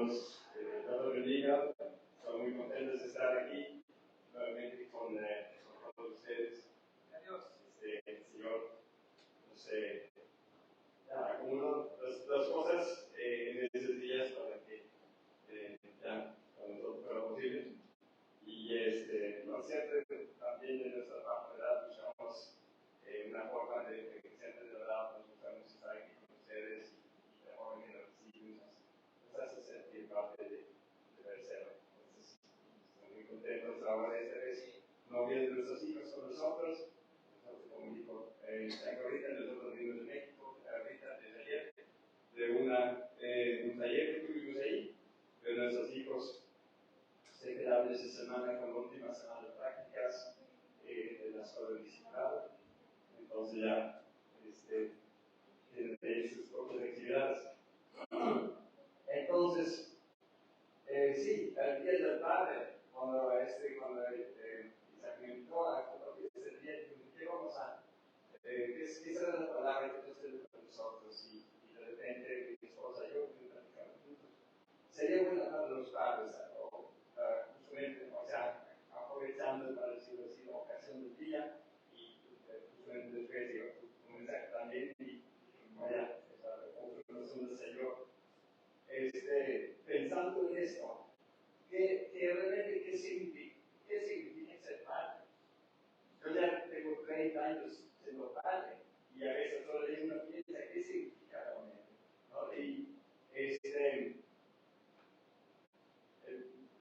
Dios los bendiga. Estoy muy contentos de estar aquí nuevamente con todos ustedes. El Señor nos acumuló las cosas en esos días para que ya cuando todo fuera posible. Y no siempre también de nuestra parte, ¿verdad? Buscamos una forma de que siempre de verdad nos gustamos estar aquí con ustedes y la forma que nos reciben nos hace sentir parte de Versero. Entonces, estamos muy contentos ahora esta vez, no viendo nuestros hijos con nosotros, como dijo ahorita, nosotros vimos de México, ahorita desde ayer, de un taller que tuvimos ahí, pero nuestros hijos se quedaron esa semana con la última semana de prácticas de la escuela disciplinada. Entonces ya tienen sus propias actividades. Entonces, sí, el día del padre, cuando Isaac me invitó a compartir ese día, ¿qué vamos a? ¿Qué será la palabra que Dios tiene para nosotros? Y de repente mi esposa y yo platicamos juntos. Sería bueno hablar de los padres, justamente, o sea, aprovechando para decirlo así, la ocasión del día, y justamente después digo, un mensaje también, y vaya, otra razón del Señor. Pensando en esto, que realmente ¿qué significa ser padre? Yo ya tengo 30 años siendo padre, y a veces todavía uno piensa qué significa realmente, ¿no? Y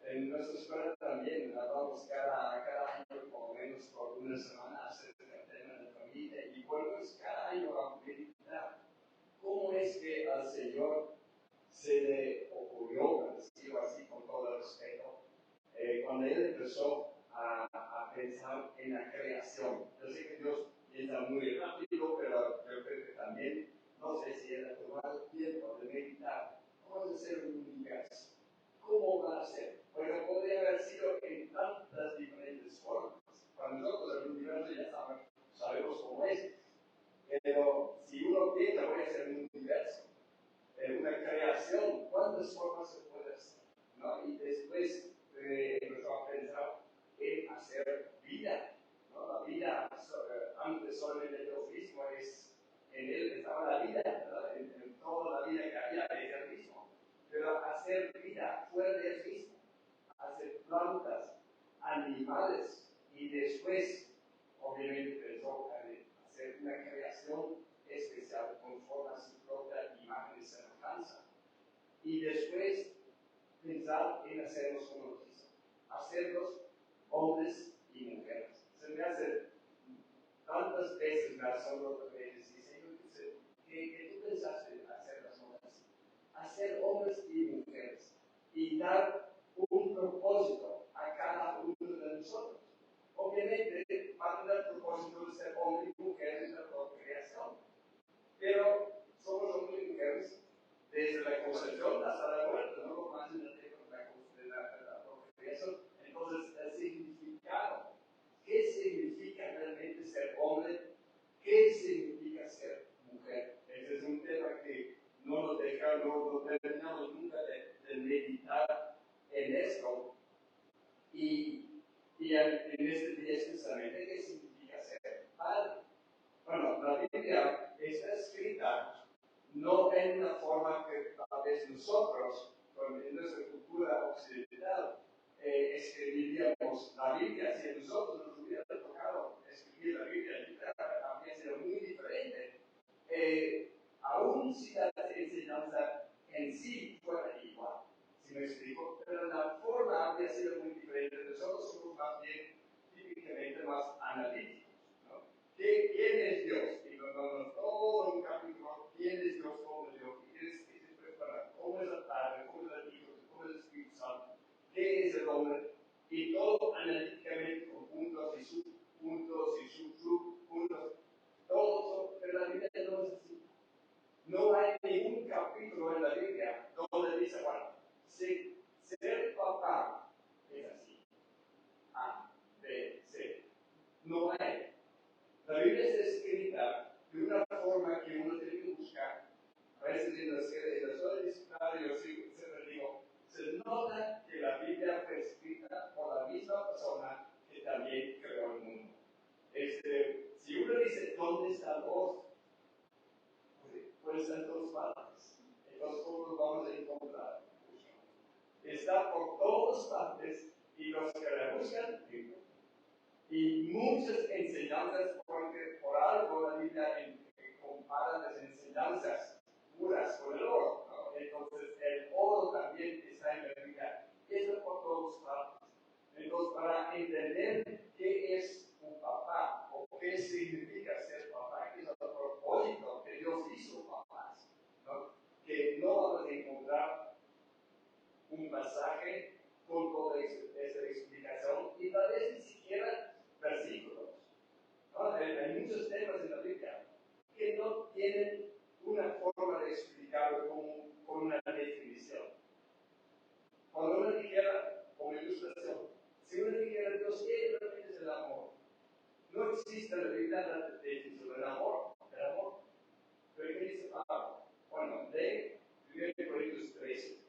en nuestra escuela también hablamos cada año, por lo menos por una semana, acerca del tema de la familia, y volvemos cada año a meditar cómo es que al Señor se le ocurrió, por decirlo así, con todo el respeto, cuando Él empezó a pensar en la creación. Yo sé que Dios piensa muy rápido, pero yo creo que también, no sé si Él ha tomado tiempo de meditar cómo es hacer un universo. ¿Cómo va a ser? Porque podría haber sido en tantas diferentes formas. Para nosotros el universo ya sabemos cómo es. Pero si uno piensa, voy a hacer un universo, una creación, ¿cuántas formas se puede hacer? ¿No? Y después empezó a pensar en hacer vida. ¿No? La vida, antes solamente Dios mismo en Él estaba la vida, ¿verdad? En toda la vida que había es el mismo. Pero hacer vida fuera de Él mismo, hacer plantas, animales, y después, obviamente, pensó en hacer una creación especial conforme a su propia imagen y semejanza. Y después pensar en hacerlos como lo quiso, hacerlos hombres y mujeres. Se me hace tantas veces me asombro otra vez y Señor, que tú pensaste en hacer las cosas, hacer hombres y mujeres y dar un propósito a cada uno de nosotros. Obviamente, parte del propósito de ser hombre y mujer es la procreación, pero somos hombres y mujeres desde la concepción hasta la muerte, no lo más en el tiempo de la procreación. Entonces, el significado, ¿qué significa realmente ser hombre? ¿Qué significa ser mujer? Ese es un tema que no terminamos nunca de meditar en esto. Y en este día especialmente, ¿qué significa ser padre? Bueno, la Biblia está escrita no en una forma que tal vez nosotros, en nuestra cultura occidental, escribiríamos la Biblia. Si a nosotros nos hubiera tocado escribir la Biblia, habría sido muy diferente. Aún si la enseñanza en sí fuera igual, si me explico, pero la forma habría sido muy diferente. Nosotros somos más bien, típicamente más analíticos, ¿no? ¿Quién es Dios? Y nos damos todo un capítulo, ¿quién es Dios? ¿Cómo es Dios? ¿Qué es ¿Cómo es el Padre? ¿Cómo es el Hijo? ¿Cómo es el Espíritu Santo? ¿Qué es el hombre? Y todo analíticamente con puntos y subpuntos y subpuntos. Todo, pero la Biblia no es así. No hay ningún capítulo en la Biblia donde dice, bueno, si ser papá es así. A, B, C. No hay. La Biblia está escrita de una forma que uno tiene que buscar. A veces en la escuela disciplinaria yo siempre digo, se nota que la Biblia fue escrita por la misma persona que también creó el mundo. Si uno dice, ¿dónde está vos? Puede estar en todas partes. Entonces, ¿cómo lo vamos a encontrar? Está por todas partes y los que la buscan, y muchas enseñanzas, porque por algo la Biblia compara las enseñanzas puras con el oro, ¿no? Entonces el oro también está en la Biblia, está por todas partes. Entonces, para entender qué es un papá o qué significa ser papá, que es el propósito que Dios hizo papás, ¿no? Que no vamos a encontrar un pasaje con toda esa explicación y tal vez ni siquiera versículos, ¿no? Hay muchos temas en la Biblia que no tienen una forma de explicarlo con una definición. Cuando uno dijera, como ilustración, si uno dijera, Dios, ¿qué realmente es el amor? No existe en la Biblia la definición del amor. Pero ¿qué dice Pablo? Bueno, lee 1 Corintios 13.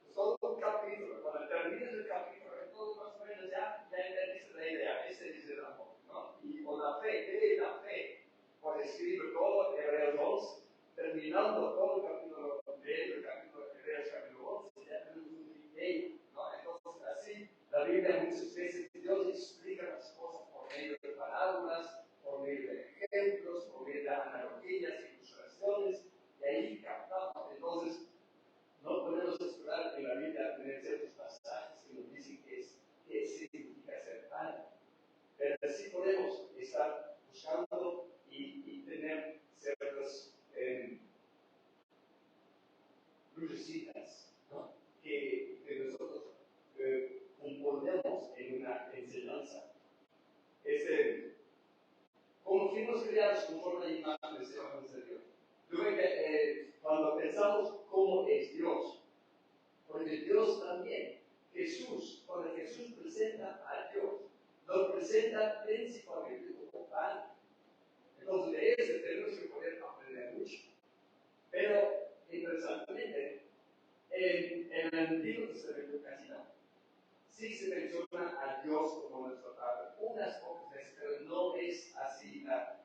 Es todo un capítulo. Cuando termines el capítulo, todo más o menos ya entendiste la idea. Ese es el amor, ¿no? Y con la fe, ¿qué es la fe? Pues escribe todo Hebreos 11, terminando todo el capítulo del capítulo de Hebreos capítulo 11, ya tenemos un idea, ¿no? Entonces, así, la Biblia muchas veces Dios explica las cosas por medio de parábolas, por medio de ejemplos, por medio de analogías, ilustraciones, y ahí captamos. Entonces, no podemos esperar en la Biblia tener ciertos pasajes que nos dicen qué significa ser padre. Pero sí podemos estar buscando y tener ciertas lucecitas, ¿no? que nosotros componemos en una enseñanza. Como fuimos creados conforme a la imagen de semejanza de Dios. Luego, cuando pensamos cómo es Dios, porque Dios también, cuando Jesús presenta a Dios, lo presenta principalmente como Padre. Entonces, de eso tenemos que poder aprender mucho. Pero, interesantemente, en el Antiguo Testamento casi no. Sí se menciona a Dios como nuestro Padre unas pocas veces, pero no es así la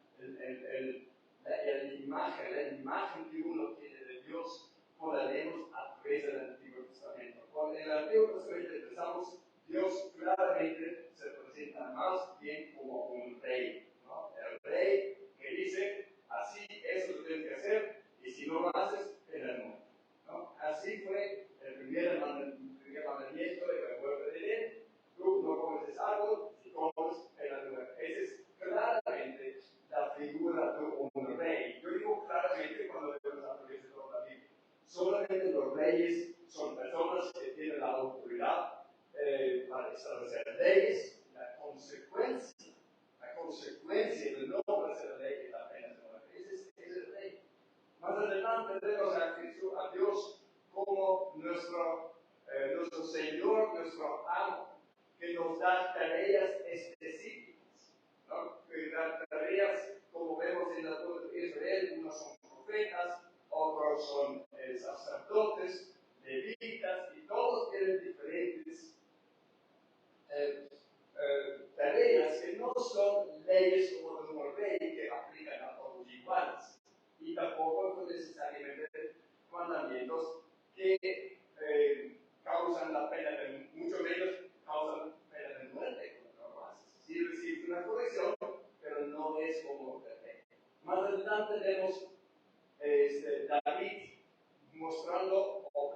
imagen que uno tiene de Dios cuando la leemos a través del Antiguo Testamento. Cuando en el Antiguo Testamento empezamos, Dios claramente se presenta más bien como un rey, ¿no? El rey que dice, así, eso lo tienes que hacer, y si no lo haces, pena el mundo, ¿no? Así fue el primer mandamiento del huerto de Edén. Tú no comes ese árbol, si comes, pena el mundo. Esa es claramente la figura de un rey. Yo digo claramente cuando vemos a través de toda la Biblia. Solamente los reyes son personas que tienen la autoridad para establecer leyes. La consecuencia de no hacer ley es la pena de muerte. Ese es el rey. Más adelante tenemos a Dios como nuestro Señor, nuestro amo, que nos da tareas específicas, ¿no? Que da tareas, como vemos en la Torre de Israel, unos son profetas, otros son sacerdotes, levitas, y todos tienen diferentes tareas que no son leyes como de un rey que aplican a todos iguales, y tampoco son necesariamente mandamientos que causan la pena de, mucho menos causan pena de muerte cuando lo haces. Sí recibes una corrección, pero no es como el rey. Más adelante vemos David mostrando o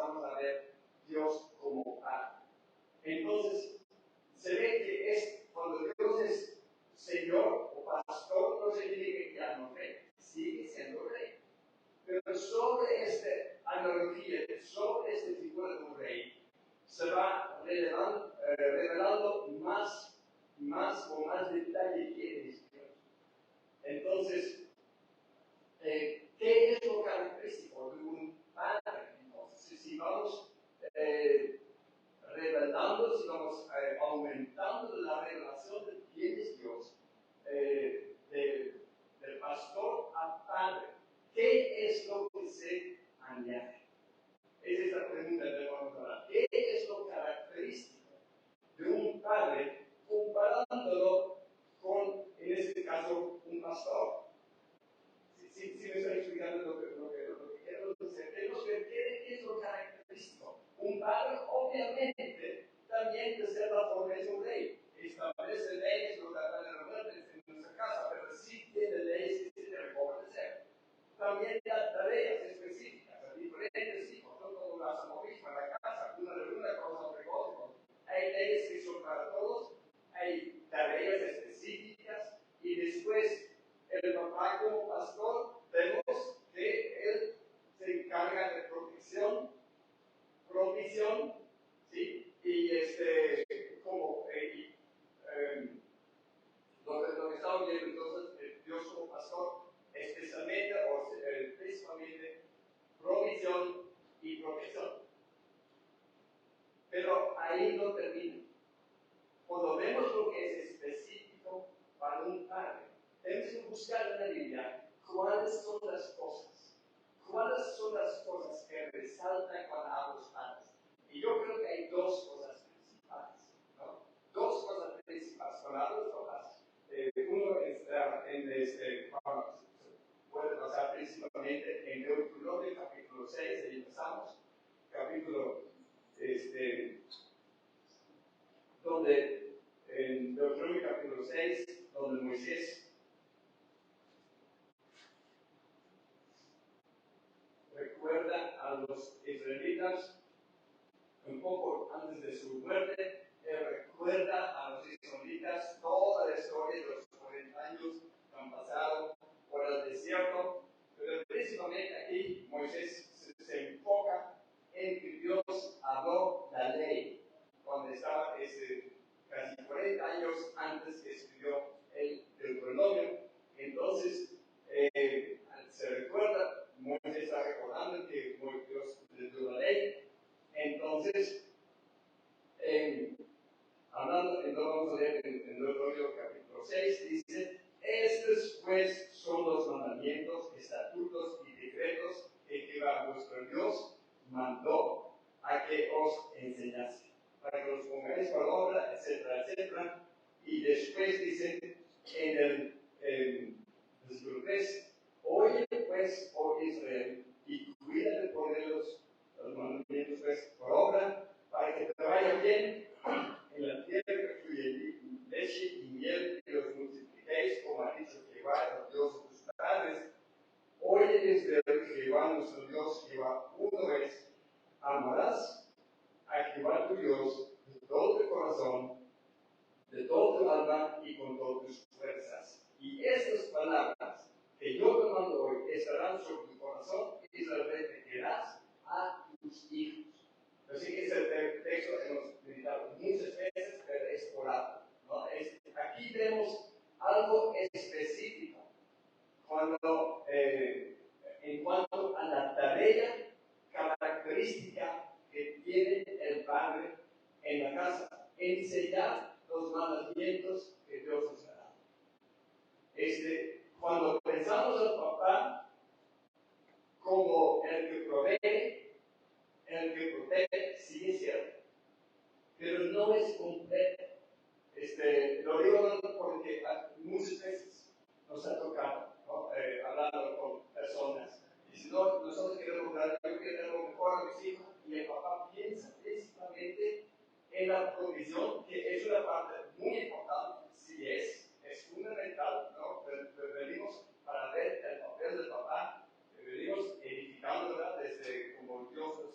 empezamos a ver Dios como Padre. Entonces, se ve que es cuando Dios es Señor o Pastor, no significa que ya no rey, sigue siendo rey. Pero sobre esta analogía, sobre esta figura de un rey, se va revelando más detalle quién es Dios. Entonces, ¿qué es lo característico de un padre? Entonces, si vamos revelando, si vamos aumentando la revelación de quién es Dios, del pastor a padre, ¿qué es lo que se añade? Es esta pregunta que vamos a hablar. ¿Qué es lo característico de un padre comparándolo con, en este caso, un pastor? Si me estoy explicando lo que quiero decir, tenemos que ver qué es lo característico. Un padre, obviamente, también de cierta forma es un rey. Establece leyes, no da la muerte en nuestra casa, pero sí tiene leyes que se deben obedecer. También da tareas específicas a diferentes hijos, no todo lo hace lo mismo en la casa, una de una cosa, otra cosa. Hay leyes que son para todos, hay tareas específicas y después el papá como pastor, vemos que él se encarga de protección, provisión, ¿sí? Y como lo que estamos viendo entonces, Dios como pastor, especialmente o principalmente provisión y protección. Pero ahí no termina. Cuando vemos lo que es específico para un padre, tenemos que buscar en la Biblia cuáles son las cosas. ¿Cuáles son las cosas que resaltan cuando hablamos padres? Y yo creo que hay dos cosas principales, ¿no? Dos cosas principales cuando hablamos papás. Uno está puede pasar principalmente en Deuteronomio capítulo 6, ahí empezamos, capítulo donde en Deuteronomio capítulo 6, donde Moisés recuerda a los israelitas un poco antes de su muerte, recuerda a los israelitas toda la historia de los 40 años que han pasado por el desierto, pero principalmente aquí Moisés se enfoca en que Dios habló la ley cuando estaba casi 40 años antes que escribió el Deuteronomio. Entonces, se recuerda, Moisés está recordando que Dios le dio la ley. Entonces, entonces vamos a leer en Deuteronomio capítulo 6, dice: estos pues son los mandamientos, estatutos y decretos que Jehová vuestro Dios mandó a que os enseñase, para que los pongáis por obra, etcétera, etcétera. Y después dice en el versículo 3: oye pues, oh Israel, y cuida de poner los mandamientos pues por obra, para que te vaya bien en la tierra que fluye leche y miel, y los multipliquéis, como ha dicho Jehová, el Dios de tus padres. Oye Israel, Jehová nuestro Dios, Jehová uno es. Amarás a Jehová tu Dios de todo tu corazón, de todo tu alma y con todas tus fuerzas. Y estas palabras que yo te mando hoy estarán sobre tu corazón y las repetirás a tus hijos. Así que ese texto hemos meditado muchas veces, pero es oral, ¿no? Aquí vemos algo específico en cuanto a la tarea característica que tiene el padre en la casa: enseñar los mandamientos que Dios nos ha dado. Cuando pensamos al papá como el que provee, el que protege, sí es cierto, pero no es completo. Lo digo porque muchas veces nos ha tocado, ¿no? Hablando con personas. Y si no, nosotros queremos dar lo mejor a mis hijos, y el papá piensa principalmente en la provisión, que es una parte muy importante, sí es fundamental, ¿no? Venimos para ver el papel del papá, venimos edificando, ¿verdad? Desde como Dios nos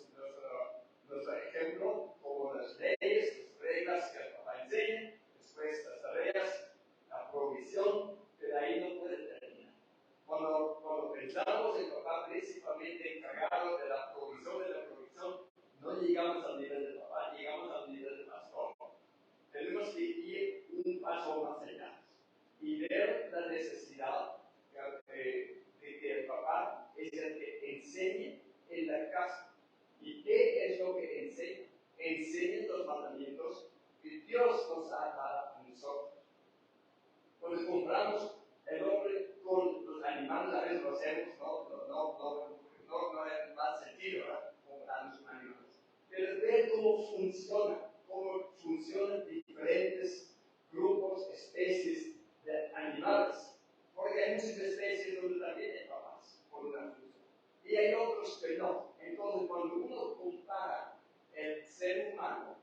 cómo funcionan diferentes grupos, especies de animales. Porque hay muchas especies donde también hay papás por una función. Y hay otros que no. Entonces, cuando uno compara el ser humano,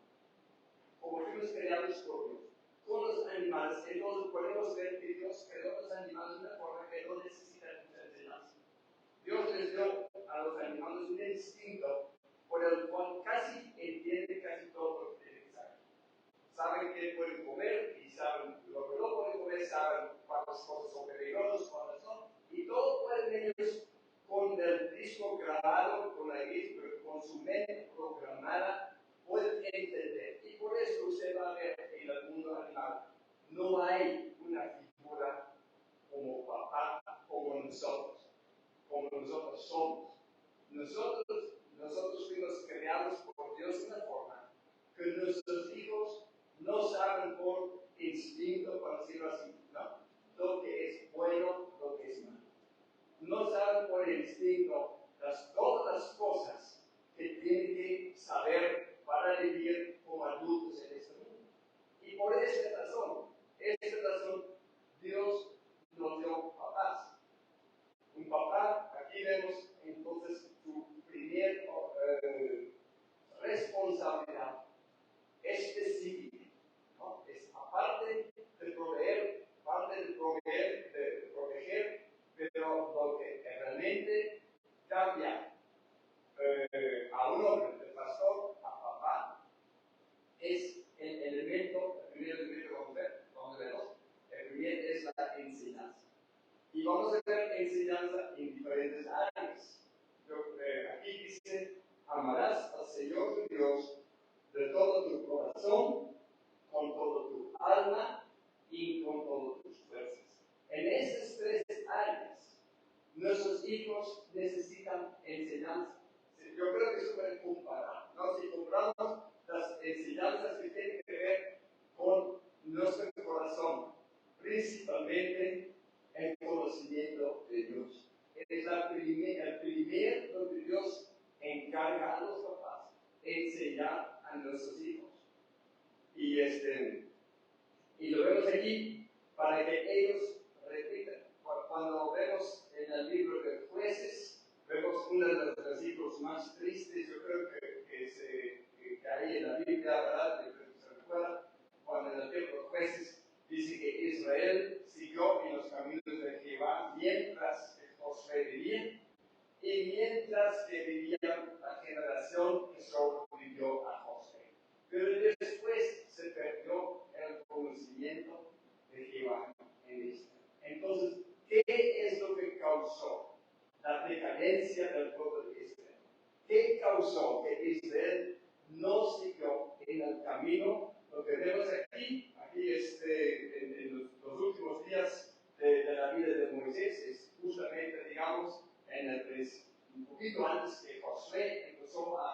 como fuimos creados por Dios, con los animales, entonces podemos ver que Dios creó los animales de una forma que no necesitan mucha enseñanza. Dios les dio a los animales un instinto por el cual casi entienden casi todo lo que tienen que saber. Saben qué pueden comer y saben lo que no pueden comer, saben cuáles cosas son peligrosas, cuáles no, y todo pueden ellos con el disco grabado, con su mente programada, pueden entender. Y por eso usted va a ver en el mundo animal, no hay una figura como papá, como nosotros somos. Nosotros fuimos creados por Dios de una forma que nuestros hijos no saben por instinto, por decirlo así, ¿no? Lo que es bueno, lo que es malo. No saben por instinto todas las cosas que tienen que saber para vivir como adultos en este mundo. Y por esta razón, Dios nos dio papás. Un papá, aquí vemos entonces su primer responsabilidad específica, ¿no? Es aparte de proveer, de proteger, pero lo que realmente cambia a un hombre, de pastor a papá, es el elemento, el primer elemento donde vemos, el primer es la enseñanza. Y vamos a ver enseñanza en diferentes áreas. Aquí dice, amarás al Señor tu Dios de todo tu corazón, con todo tu alma y con todas tus fuerzas. En estas tres áreas, nuestros hijos necesitan enseñanza. Yo creo que eso puede comparar, ¿no? Si comparamos las enseñanzas que tienen que ver con nuestro corazón, principalmente el conocimiento de Dios. Es el primer donde Dios encarga a los papás enseñar a nuestros hijos. Y lo vemos aquí para que ellos repitan. Cuando vemos en el libro de Jueces, vemos uno de los versículos más tristes, yo creo que hay en la Biblia, ¿verdad? Yo creo que se recuerda, cuando en el libro de Jueces dice que Israel siguió en los caminos de Jehová mientras Josué vivía y mientras que vivía la generación que sobrevivió a Josué. Pero después se perdió el conocimiento de Jehová en Israel. Entonces, ¿qué es lo que causó la decadencia del pueblo de Israel? ¿Qué causó que Israel no siguió en el camino? Lo que vemos aquí en los últimos días de la vida de Moisés, es justamente, digamos, un poquito antes que Josué empezó a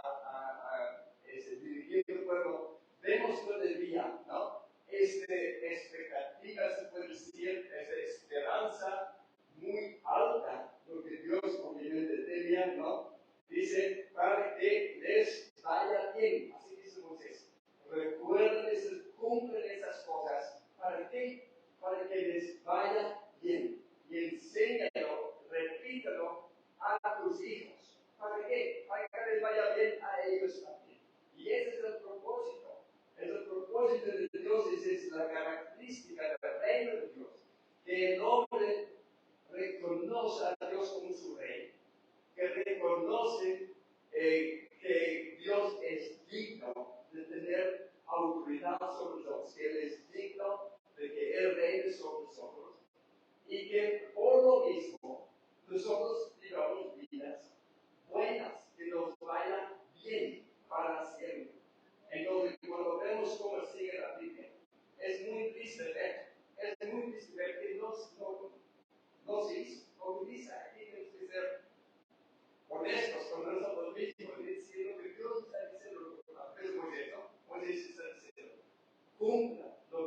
dirigir el pueblo, vemos todavía, ¿no? Expectativa, se puede decir, esa esperanza muy alta, lo que Dios obviamente tenía, ¿no? Dice, para que les vaya bien, así dice Moisés. Recuerden, cumplen esas cosas, ¿para qué? Para que les vaya bien. Y enséñalo, repítalo a tus hijos. ¿Para qué? Para que les vaya bien a ellos también. Y ese es el propósito. El propósito de Dios, esa es la característica del reino de Dios. Que el hombre reconoce a Dios como su rey. Que reconoce que Dios es digno de tener autoridad sobre nosotros. Que Él es digno de que Él reine sobre nosotros. Y que por lo mismo nosotros vivamos vidas buenas, que nos vayan bien para siempre. Entonces, cuando vemos cómo sigue la Biblia, es muy triste ver que no se hizo. Como dice aquí, tenemos que ser honestos con nosotros mismos y decir lo que Dios está diciendo, lo que Moisés está diciendo. Cumpla lo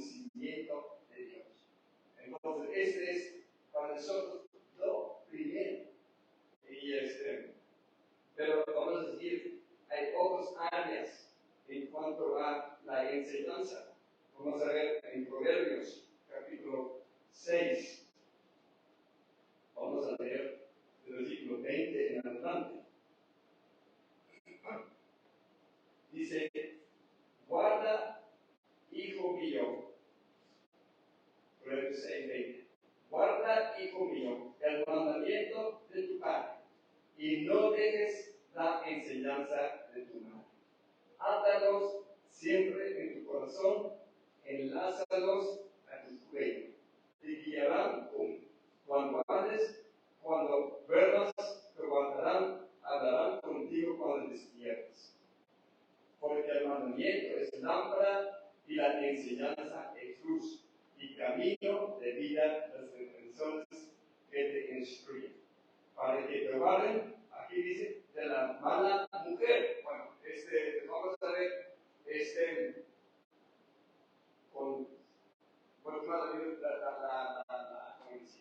conocimiento de Dios. Entonces, este es para nosotros lo primero. Pero vamos a decir, hay otras áreas en cuanto a la enseñanza. Vamos a ver en Proverbios, capítulo 6. Vamos a leer el versículo 20 en adelante. Dice, guarda, hijo mío, Proverbios 6, 20. Guarda, hijo mío, el mandamiento de tu padre, y no dejes la enseñanza de tu madre. Átalos siempre en tu corazón, enlázalos a tu cuello. Te guiarán cuando hables, cuando duermas, te guardarán, hablarán contigo cuando despiertes. Porque el mandamiento es lámpara y la enseñanza es luz, y camino de vida las reprensiones que te instruyen. Para que te guarden, aquí dice, de la mala mujer. Bueno, vamos a ver, con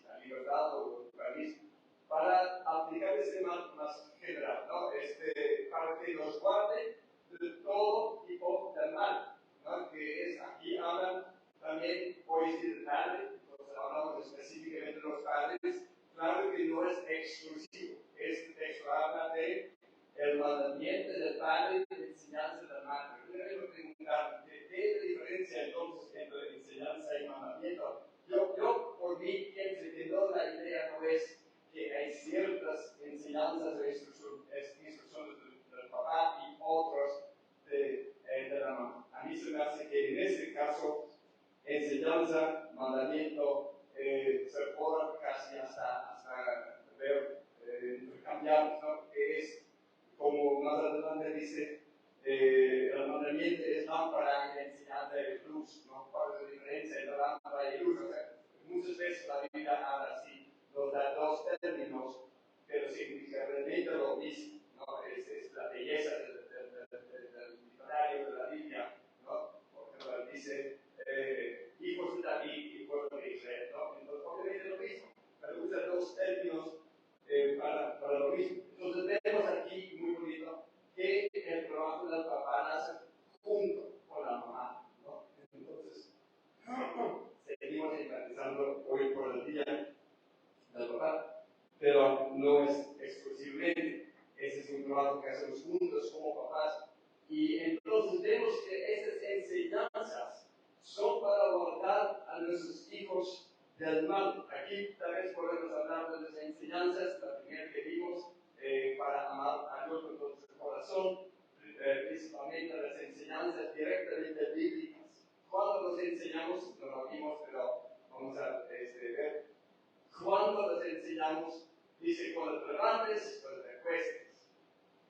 la libertad o pluralismo, para aplicar más general, ¿no? Para que nos guarde de todo tipo de mal, ¿no? Que es, aquí hablan también, hoy decir de padre, entonces hablamos específicamente de los padres, claro que no es exclusivo, este texto habla de el mandamiento del padre y la enseñanza del madre. Yo quiero preguntar, ¿qué es la diferencia entonces entre enseñanza y mandamiento? Yo por mí pienso que no, la idea no es que hay ciertas enseñanzas o instrucciones del papá y otras de la mamá. A mí se me hace que en este caso, enseñanza, mandamiento, se puede casi hasta ver, intercambiar, ¿no? Que es, como más adelante dice, el mandamiento es lámpara y la enseñanza es luz, ¿no? ¿Cuál es la diferencia entre lámpara y luz? O sea, muchas veces la Biblia habla así, nos da dos términos, pero significa realmente lo mismo, ¿no? Es la belleza del diccionario de la Biblia, ¿no? Porque dice, hijos de David y pueblo de Israel, ¿no? Entonces, obviamente es lo mismo, pero usa dos términos para lo mismo. Entonces, vemos aquí, muy bonito, que el trabajo del papá nace junto con la mamá, ¿no? Entonces, seguimos enfatizando hoy por el día del papá, pero no es exclusivamente. Ese es un trabajo que hacemos juntos como papás. Y entonces vemos que estas enseñanzas son para guardar a nuestros hijos del mal. Aquí tal vez podemos hablar de las enseñanzas, la primera que vimos, para amar a Dios con todo su corazón, principalmente las enseñanzas directamente bíblicas. Cuando las enseñamos, no lo vimos, pero vamos a ver. Cuando las enseñamos, dice cuando te levantes, cuando te acuestes.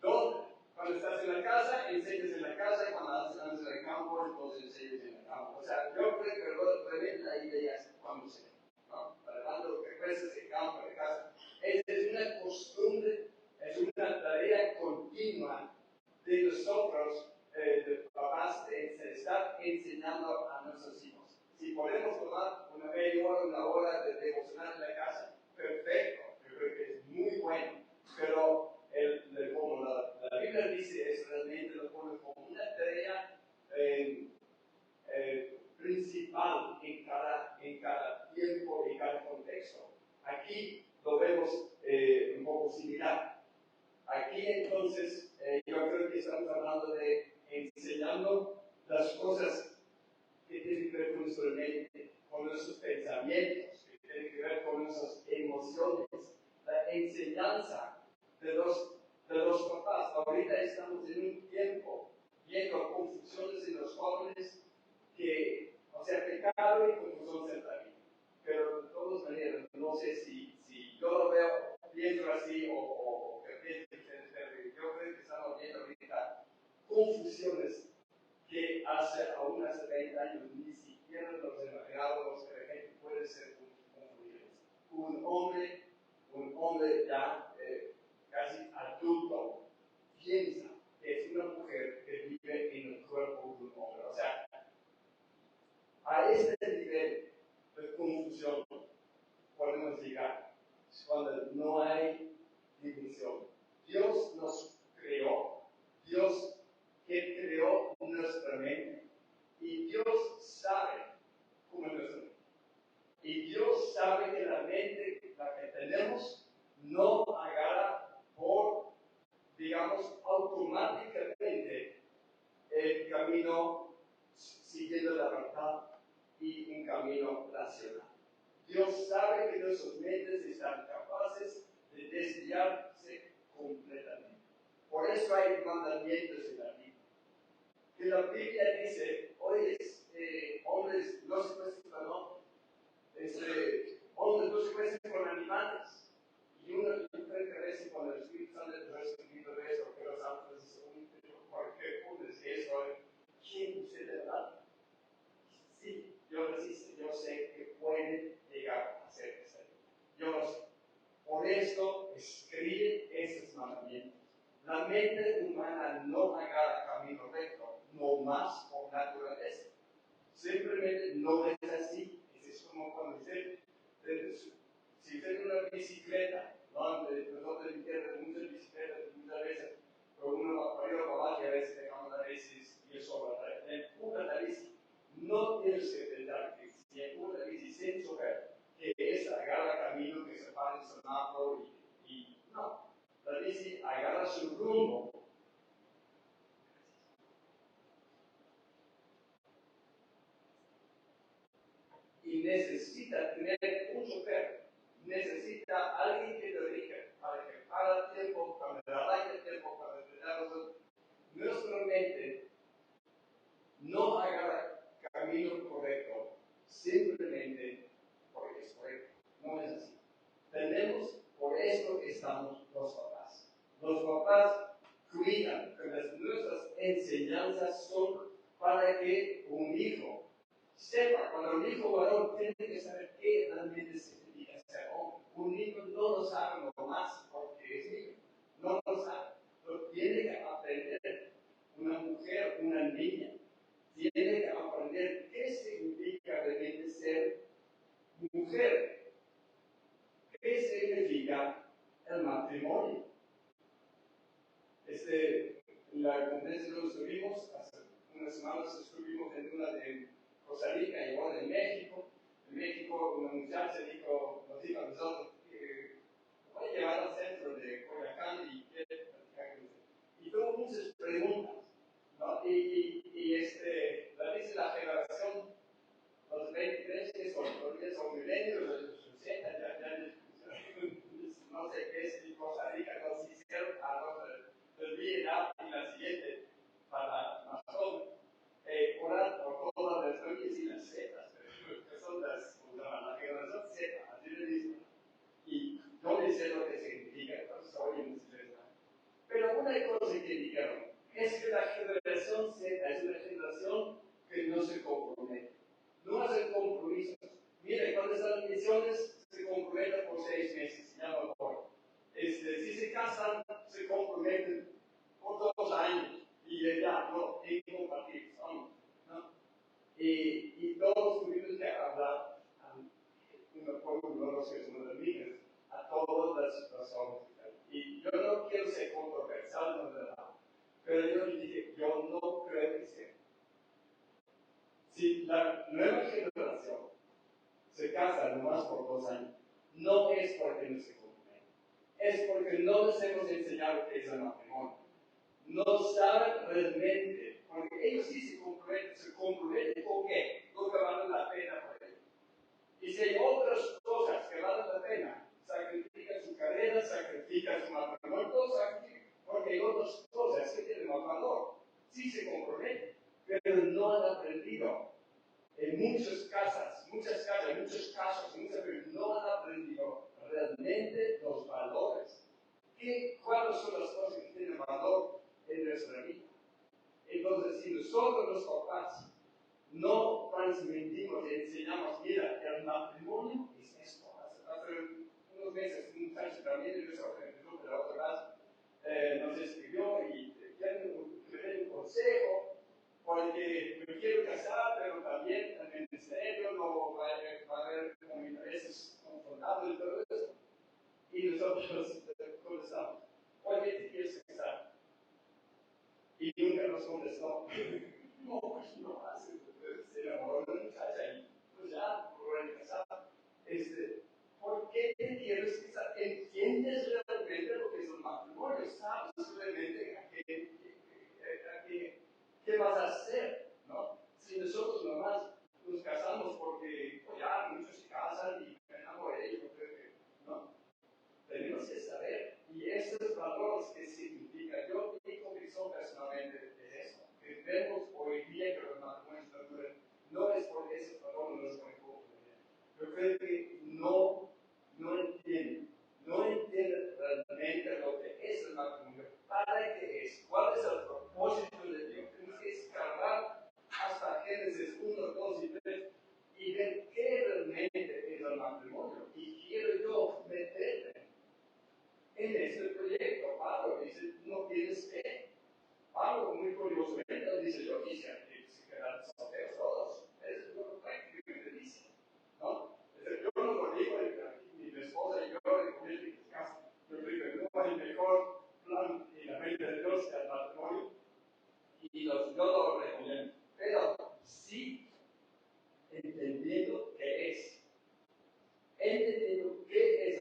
¿Dónde? Cuando estás en la casa, enseñas en la casa, y cuando andas en el campo, entonces enseñas en el campo. O sea, yo creo que realmente la idea es cuando se, ¿no? Cuando te acuestes en el campo, en la casa. Es una costumbre, es una tarea continua de nosotros, de papás, de estar enseñando a nuestros hijos. Si podemos tomar una media hora, una hora de devocionar en la casa, perfecto, yo creo que es muy bueno, pero como la Biblia dice, es realmente lo pone como una tarea principal en cada tiempo y cada contexto. Aquí lo vemos un poco similar. Aquí entonces yo creo que estamos hablando de enseñando las cosas que tienen que ver con nuestra mente, con nuestros pensamientos, que tienen que ver con nuestras emociones, la enseñanza de los papás. Ahorita estamos en un tiempo viendo confusiones en los jóvenes que, o sea, pecado y confusión se también. Pero de todas maneras, no sé si yo lo veo, pienso así o que pienso que yo creo que estamos viendo ahorita confusiones que aún hace 20 años ni siquiera nos imaginábamos que la gente puede ser confundidos. Un hombre ya casi adulto piensa que es una mujer que vive en el cuerpo de un hombre. O sea, a este camino siguiendo la verdad y un camino racional. Dios sabe que nuestras mentes están capaces de desviarse completamente. Por eso hay mandamientos en la Biblia. Que la Biblia dice, oye, hombres no se cuesten con otros, hombres no se cuesten con animales. Y uno cree que reza con el Espíritu Santo, no es escrito de eso, que los ángeles dicen, ¿por qué pones eso? ¿Quién usted de verdad? Sí, yo sé que puede llegar a ser esa. Yo lo sé. Por esto escribe esos mandamientos. La mente humana no agarra camino recto, no más por naturaleza. Simplemente no es así. Es como cuando dice, si usted tiene una bicicleta, ¿no? Nosotros entienden muchas bicicletas muchas veces, pero uno va para arriba para abajo y a veces dejamos la bici y eso va a empuja la bici. No tienes que pensar que si empuja la bici sin chofer, que es agarra camino, que se para en semáforo y no. La bici agarra su rumbo. Y necesita tener un chofer, necesita alguien que lo dirija para que para el tiempo, cuando le arranque el tiempo, cuando le da los. Nuestra mente no agarra camino correcto simplemente porque es correcto. No es así. Por eso estamos los papás. Los papás cuidan que nuestras enseñanzas son para que un hijo sepa, cuando un hijo varón tiene que saber qué realmente significa ser hombre. Un niño no lo sabe nomás porque es niño, no lo sabe, lo tiene que aprender. Una mujer, una niña, tiene que aprender qué significa realmente ser mujer, qué significa el matrimonio. En la conferencia que estuvimos, hace unas semanas estuvimos en una de Costa Rica y otra de México. En México, una muchacha nos dijo a nosotros que voy a llevar al centro de Coyacán y quiere platicar con usted. Y tuvo muchas preguntas, ¿no? La dice la generación, los 23 que son milenios, los 60, no sé qué es, en Costa Rica nos hicieron a los del BNA y la siguiente para más jóvenes, orar por todas las familias y las zetas, que son la generación Z, así le dicen. Y no les sé lo que significa, entonces hoy en pero una cosa que dijeron es que la generación Z es una generación que no se compromete, no hace compromisos. Mire, cuando están en misiones se comprometen por 6 meses, ya no por. Si se casan, se comprometen por 2 años y ya, no, hay que compartir, ¿no? Y todos tuvimos que hablar no lo sé, son amigas, a todas las situaciones. Y yo no quiero ser controversial, no es verdad. Pero yo le dije, yo no creo que sea. Si la nueva generación se casa nomás por 2 años, no es porque no se comprometen, es porque no les hemos enseñado qué es el matrimonio. No saben realmente, porque ellos sí se comprometen con qué, lo que vale la pena para ellos. Y si hay otras cosas que valen la pena, sacrifica su carrera, sacrifica su matrimonio, todo sacrifica, porque hay otras cosas que tienen más valor. Sí se comprometen, pero no han aprendido. En muchas casos, muchos casos, no han aprendido realmente los valores. ¿Cuáles son las cosas que tienen valor en nuestra vida? Entonces, si nosotros los papás no transmitimos y enseñamos, mira, el matrimonio es esto. Hace unos meses, un muchacho también de nuestra organización de la otra vez nos escribió y quiere un consejo, porque me quiero casar, pero también el ministerio no va a haber con intereses confrontados y todo eso. Y nosotros contestamos, oye, ¿te quieres casar? Y nunca nos contestó. No, pues no hace. Se enamoró de una muchacha y pues ya, por empezar. ¿Por qué te quieres casar? ¿Entiendes realmente lo que es un matrimonio? ¿Sabes realmente a qué ¿Qué vas a hacer? ¿No? Si nosotros nomás nos casamos porque pues ya muchos se casan y me enamoré, yo creo que no. Tenemos que saber, y estos valores que significan, yo mi convicción personalmente es eso, que vemos hoy día que los matrimonios no duran, no es porque esos valores no los conozco. Yo creo que no entienden realmente lo que es el matrimonio, para qué es, cuál es el propósito de Dios. Tenemos que escalar hasta Génesis 1, 2 y 3 y ver qué realmente es el matrimonio. Y quiero yo meterme en este proyecto. Pablo dice, no tienes fe. Pablo, muy curiosamente, dice, yo quisiera que se quedaran solteros todos. Eso es lo que prácticamente dice, ¿no? Yo no lo digo, mi esposa y yo, en mi casa, yo creo que no hay mejor plan en la mente de Dios que el matrimonio, y yo lo recomiendo. Pero sí, entendiendo qué es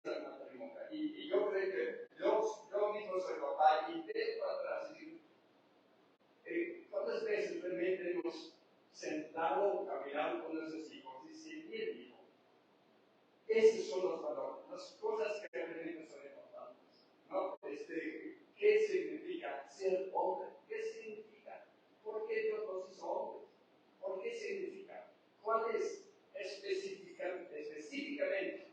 el matrimonio. Y yo creo que yo mismo soy papá y de atrás, ¿cuántas veces realmente hemos sentado, caminado con nuestros hijos y si bien dijo, esos son los valores, las cosas que realmente son importantes, ¿no? ¿Qué significa ser hombre? ¿Qué significa? ¿Por qué Dios nos hizo hombres? ¿Por qué significa? ¿Cuál es específicamente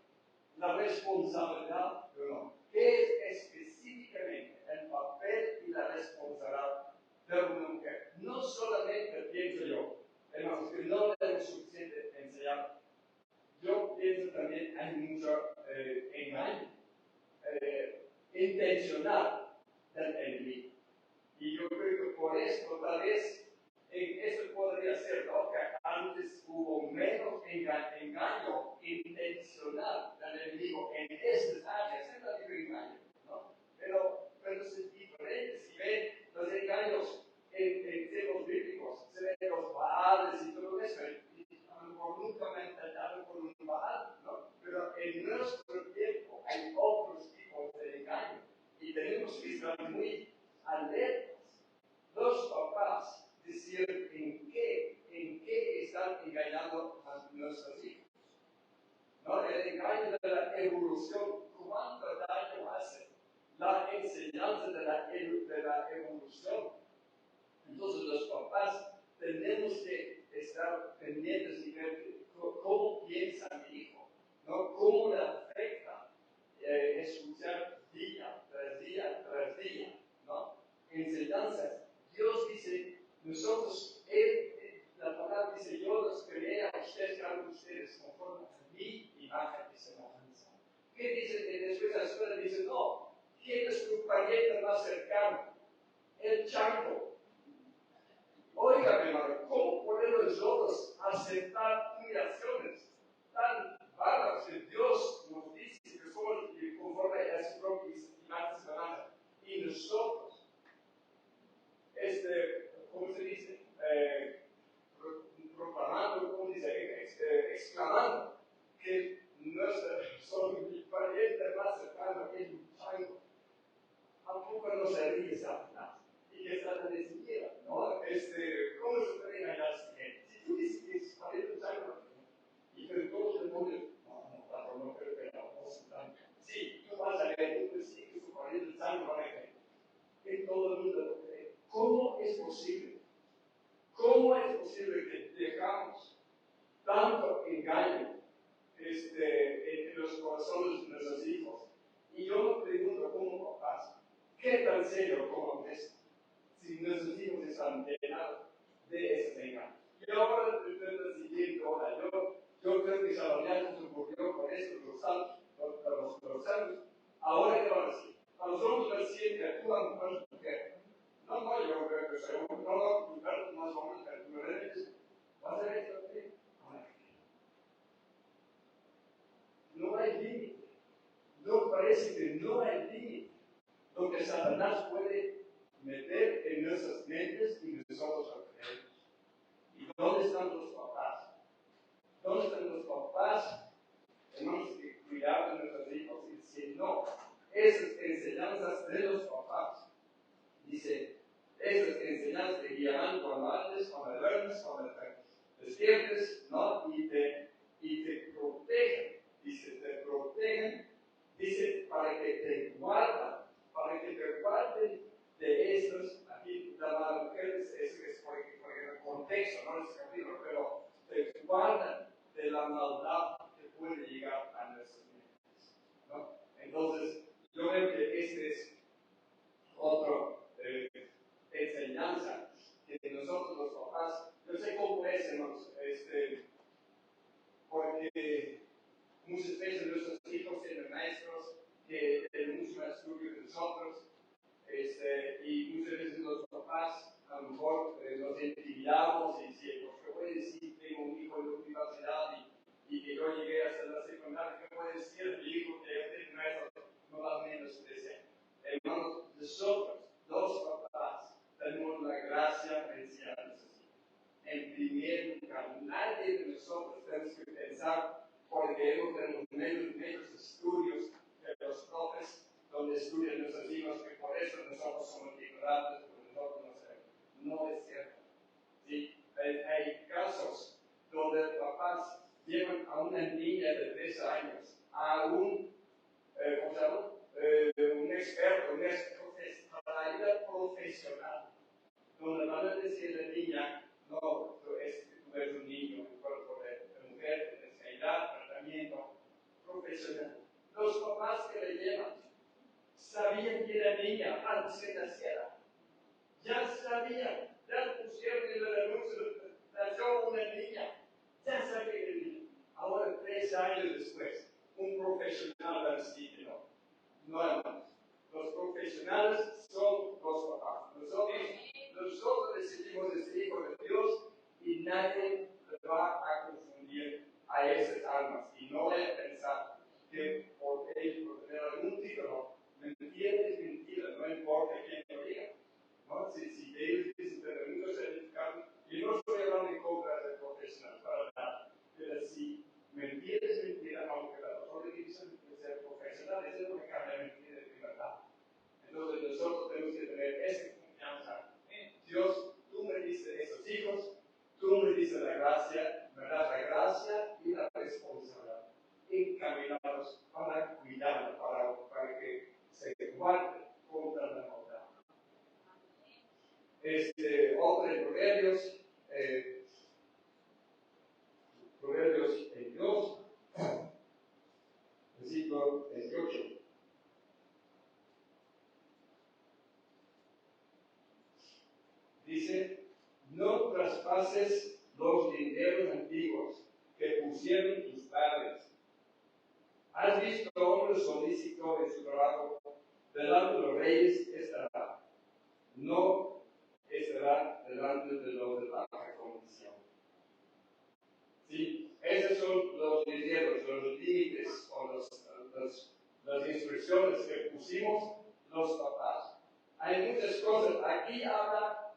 la responsabilidad de un hombre? ¿Qué es específicamente el papel y la responsabilidad de una mujer? No solamente pienso yo, hermanos, que no tenemos suficiente enseñado. Yo pienso también hay mucho engaño intencional del enemigo. Y yo creo que por eso, tal vez, eso podría ser lo que antes hubo menos engaño intencional del enemigo en estas áreas, en la libre engaño, ¿no? Pero es diferente. Si ven los engaños en temas bíblicos, se ven los baales y todo eso, y a lo mejor nunca me han tratado por un baal, ¿no? Pero en nuestro tiempo hay otros tipos de engaño y tenemos que estar muy alertas. Los papás, decir en qué están engañando a nuestros hijos. ¿No? El engaño de la evolución, ¿cuánto daño hace la enseñanza de la evolución? Entonces los papás tenemos que estar pendientes y ver cómo piensa mi hijo, ¿no? Cómo le afecta escuchar día tras día tras día, ¿no? Enseñanzas. Dios dice, nosotros, la palabra dice, yo los creé a ustedes, cada uno de ustedes, conforme a mi imagen y semejanza. ¿Qué dice? Después la escuela dice, no, ¿quién es tu pariente más cercano? El chango. Oiga, mi hermano, ¿cómo podemos nosotros aceptar humillaciones tan bárbaras que Dios nos dice que somos conforme a su propia imagen y semejanza? Y nosotros, ¿cómo se dice? Proclamando, ¿cómo dice? Exclamando que mi pariente más cercano es un chango. ¿A poco no se ríe Satanás? Y que Satanás siquiera, ¿no? ¿Cómo se puede engañar a gente? Si tú dices que es pariente un chango, y que todo el mundo, no creo que no, sí, tú vas a creer, tú decís que su pariente un chango, van a creer. Que todo el mundo lo cree. ¿Cómo es posible? ¿Cómo es posible que dejamos tanto engaño en los corazones de nuestros hijos? Y yo me pregunto, ¿cómo pasa? ¿Qué tan serio como esto? Si nuestros hijos están llenados de ese engaño. Y ahora, después de la siguiente hora, yo creo que Salomón se ocurrió con eso, los santos. Ahora, ¿qué van a decir? A los hombres del cielo que actúan como una mujer. No, yo creo que según, no, mujer, más hombres que mujeres. ¿Va a ser esto? No hay límite. No parece que no hay límite. Lo que Satanás puede meter en nuestras mentes y nosotros lo creemos. ¿Y dónde están los papás? ¿Dónde están los papás? Tenemos que cuidar de nuestros hijos y decir, no, esas enseñanzas de los papás cuando te despiertes, ¿no? Y te protegen, dice, te protegen, dice, para que te guarden de estos, aquí la mujer es por el contexto, no es capítulo, pero te guardan de la maldad que puede llegar a nuestras mentes, ¿no? Entonces, yo veo que este es otra enseñanza que nosotros los papás, yo sé cómo es, hermanos, porque muchas veces nuestros hijos tienen maestros que tienen mucho más estudio que nosotros, y muchas veces los papás a lo mejor nos intimidamos y decimos, ¿qué puede decir? Tengo un hijo en la universidad y que yo llegué hasta la secundaria, ¿qué puede decir mi hijo que yo tengo maestros no más o menos especial? Hermanos, nosotros, los papás, tenemos la gracia de enseñar a nuestros hijos. En primer lugar, nadie de nosotros tenemos que pensar porque tenemos menos estudios que los profes donde estudian nuestros hijos, que por eso nosotros somos ignorantes, porque nosotros no sabemos. No es cierto. ¿Sí? Hay casos donde papás llevan a una niña de 3 años a un, ¿cómo se llama? Un experto, para ayuda profesional, donde van a decir a la niña, no, tú eres un niño, un cuerpo de mujer, tienes que ayudar, tratamiento profesional. Los papás que le llevan sabían que era niña antes que naciera. Ya sabían, ya pusieron en el anuncio, nació una niña, ya sabían que era niña. Ahora, 3 años después, un profesional va a decir que no. No, hermanos. Los profesionales son los papás. Nosotros decidimos ser hijos de Dios y nadie va a confundir a esas almas. Y no voy a pensar que por tener algún título, mentira es mentira, no importa quién lo diga. ¿No? Si ellos dicen tener un certificado, y no estoy hablando en contra del profesional, para nada, pero si mentira es mentira, aunque la persona que dice ser profesional, eso es lo que cambia mentira de verdad. Entonces nosotros tenemos que tener esa confianza. Dios, tú me diste esos hijos, tú me diste la gracia, me das la gracia y la responsabilidad encaminados para cuidarlo, para que se guarde contra la maldad. Otro de Proverbios 22, versículo 28. Dice, no traspases los linderos antiguos que pusieron tus padres. ¿Has visto hombre solícito en su trabajo? Delante de los reyes estará. No estará delante de los de baja condición. ¿Sí? Esos son los linderos, los límites o las instrucciones que pusimos los papás. Hay muchas cosas. Aquí habla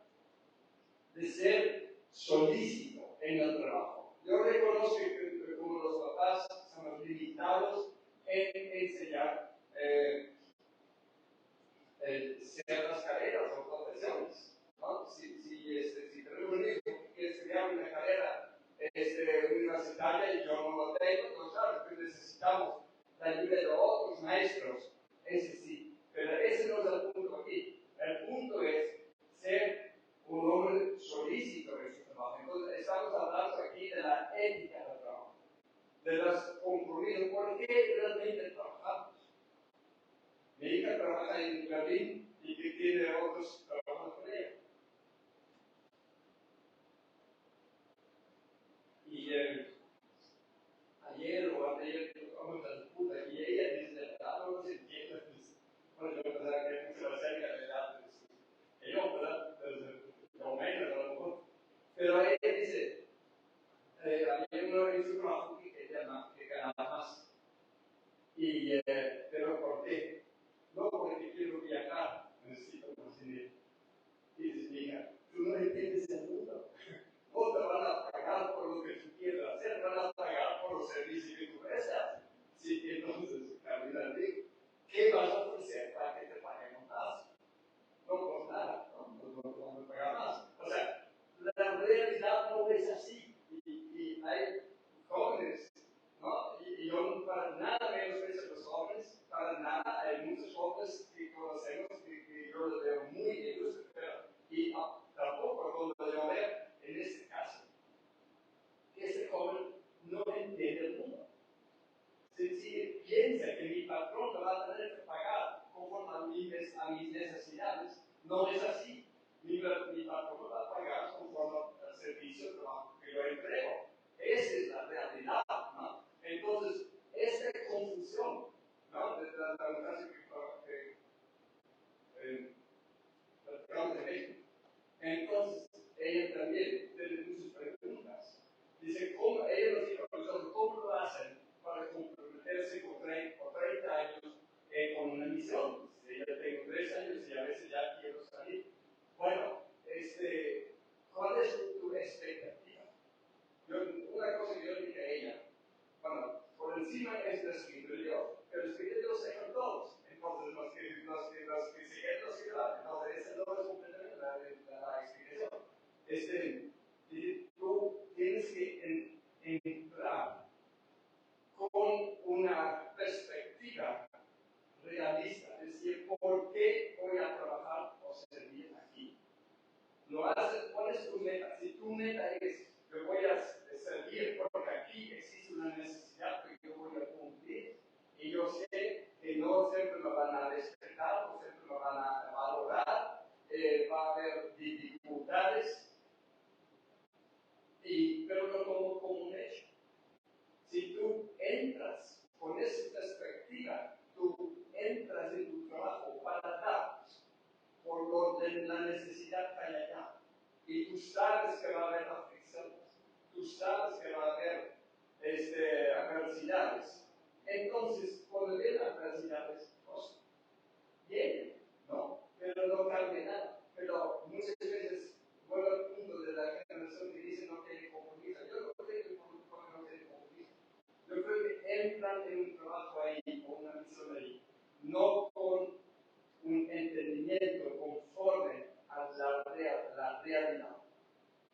de ser solícito en el trabajo. Yo reconozco que como los papás somos limitados en enseñar ciertas carreras o profesiones, ¿no? Si tenemos un hijo que quiere estudiar una carrera universitaria y yo no lo tengo, pues claro, que necesitamos la ayuda de otros maestros, ese sí. Pero ese no es el punto aquí. El punto es ser un hombre solícito en su trabajo. Entonces, estamos hablando aquí de la ética del trabajo, de los compromisos. ¿Por qué realmente trabajamos? Mi hija trabaja en Berlín y que tiene otros trabajos con ella. Y ayer o anteayer vamos a la disputa y ella dice, no se entiende. Bueno, yo pensaba que es mucho más cerca de la edad que yo, ¿verdad? Lo menos a lo mejor. Pero ella dice, había uno en su trabajo que ganaba más. Pero ¿por qué? No porque quiero viajar, necesito más dinero. entonces ella también tiene muchas preguntas. Dice, ¿cómo? Ella nos dijo a nosotros, ¿cómo lo hacen para comprometerse por 30 años con una misión? Si ya tengo 3 años y a veces ya quiero salir. Bueno, ¿cuál es tu expectativa? Una cosa que yo le dije a ella, bueno, por encima es el Espíritu de Dios, pero el Espíritu de Dios es con todos. Entonces, los que se quedan, los que van. Entonces, esa no es completamente la explicación. Tú tienes que entrar con una perspectiva realista, es decir, ¿por qué voy a trabajar o servir aquí? ¿Cuál es tu meta? Si tu meta es, yo voy a servir porque aquí existe una necesidad que yo voy a cumplir, y yo sé que no siempre me van a respetar, no siempre me van a valorar, va a haber dificultades, pero lo tomo como un hecho. Si tú entras con esa perspectiva, tú entras en tu trabajo para dar por la necesidad que hay allá. Y tú sabes que va a haber aflicciones, tú sabes que va a haber adversidades. Entonces, cuando vienen adversidades, pues, vienen, ¿no? Pero no cambia nada. Pero muchas veces vuelvo al punto de la generación que dice no tiene compromiso. Yo no tengo compromiso, no tiene compromiso. Yo creo que entran en un trabajo ahí, con una misión ahí, no con un entendimiento conforme a la realidad.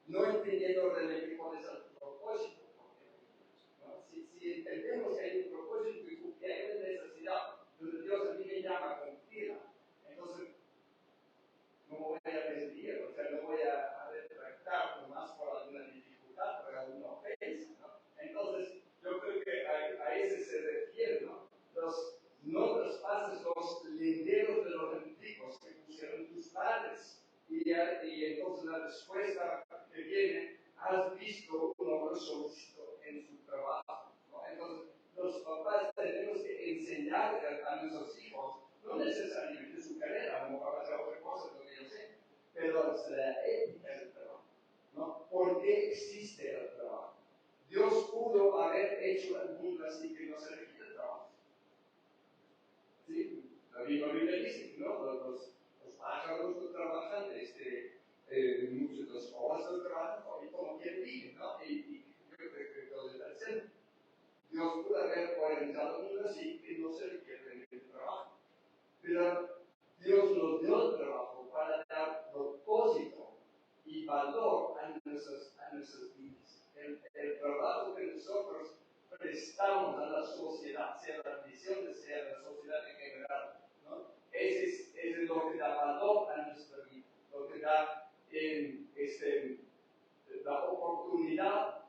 No entendiendo realmente cuál es el propósito. ¿No? Si entendemos que hay un propósito y que hay una necesidad donde Dios a mí me llama a cumplirla, entonces no me voy a desviar, o sea, no voy a retractar nomás por alguna dificultad, por alguna ofensa, ¿no? Entonces, yo creo que a ese se refiere, ¿no? No traspases los linderos de los antiguos que pusieron tus padres. Y entonces la respuesta que viene, has visto un hombre solícito en su trabajo, ¿no? Entonces, los papás tenemos que enseñar a nuestros hijos, no necesariamente su carrera, a lo mejor hacer otra cosa, lo que yo sé, pero es la ética del trabajo, ¿no? ¿Por qué existe el trabajo? Dios pudo haber hecho el mundo así que no se requiere trabajo. ¿Sí? La Biblia dice, ¿no? Los pájaros no trabajan, muchos de los ojos no trabajan, y como quien vive, ¿no? Y yo creo que todo está al centro. Dios pudo haber organizado el mundo así que no se requiere el trabajo. Pero Dios nos dio el trabajo para dar propósito y valor a nuestras vidas. El trabajo que nosotros prestamos a la sociedad, sea la misión, sea la sociedad en general, ¿no? Ese es lo que da valor a nuestra vida, lo que da la oportunidad.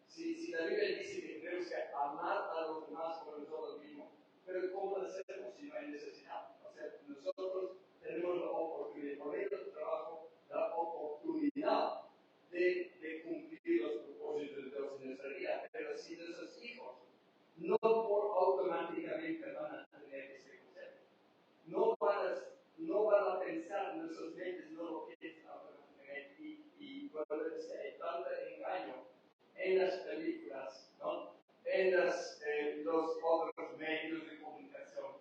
Si la Biblia dice que tenemos que amar a los demás como nosotros mismos, pero ¿cómo lo hacemos si no hay necesidad? O sea, nosotros tenemos la oportunidad, por medio del trabajo, la oportunidad de cumplir los propósitos de Dios en nuestra vida. Pero si nuestros hijos no por automáticamente van a tener ese concepto, no van a pensar, nuestros mentes no lo piensan automáticamente, y cuando hay tanto engaño en las películas, ¿no? En los otros medios de comunicación.